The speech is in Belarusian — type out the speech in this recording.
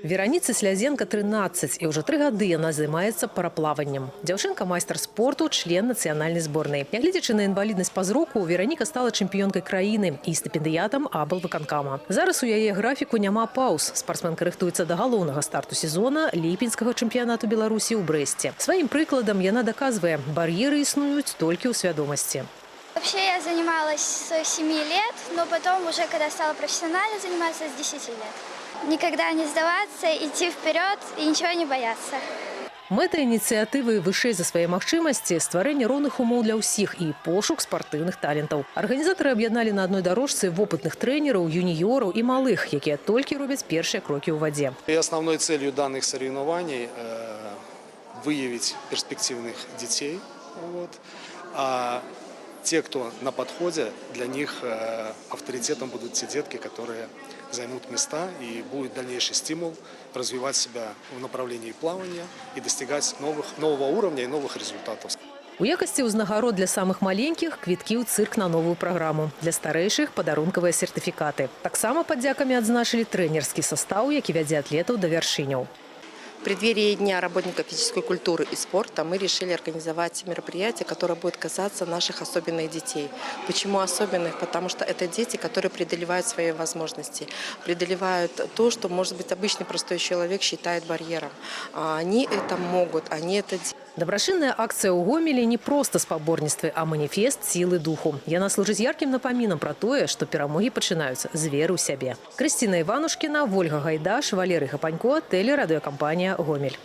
Вераніцы Слязенко 13, і уже 3 гады яна займаецца параплаваннем. Дзяўчынка майстар спорту, член нацыянальнай зборнай. Нягледзячы на інваліднасць па зроку, Вераніка стала чэмпіёнкай краіны і стыпендыятам аблвыканкама. Зараз у яе графіку няма паўз. Спартсменка рыхтуецца да галоўнага старту сезона ліпеньскага чэмпіянату Беларусі ў Брэсце. Сваім прыкладам яна даказвае, бар'еры існуюць толькі ў свядомасці. Вообще я занималась с 7 лет, но потом уже, когда стала профессионально заниматься, с 10 лет. Никогда не сдаваться, идти вперед и ничего не бояться. Мэта ініцыятывы вышэй за свае магчымасці – стварэнне роўных умоў для ўсіх і пошук спартыўных талентаў. Арганізатары аб'ядналі на адной дарожцы вопытных трэнераў, юніёраў і малых, якія толькі робяць першыя крокі ў вадзе. И основной целью данных соревнований выявить перспективных детей. А те, кто на подходе, для них авторитетом будут те детки, которые займут места, и будет дальнейший стимул развивать себя в направлении плавания и достигать нового уровня и новых результатов. У якасці ўзнагарод для самых маленькіх квіткі ў цырк на новую праграму. Для старэйшых падарункавыя сертыфікаты. Таксама падзякамі адзначылі трэнерскі састаў, які вядзе атлетаў да вяршыняў. В преддверии Дня работников физической культуры и спорта мы решили организовать мероприятие, которое будет касаться наших особенных детей. Почему особенных? Потому что это дети, которые преодолевают свои возможности, преодолевают то, что, может быть, обычный простой человек считает барьером. А они это могут, они это делают. Дабрачынная акцыя ў Гомелі не проста спаборніцтвы, а маніфест сілы духу. Яна служыць яркім напамінам пра тое, што перамогі пачынаюцца з веры ў сябе. Крысціна Іванушкіна, Вольга Гайдаш, Валерый Гапанько, тэлерадыёкампанія «Гомель».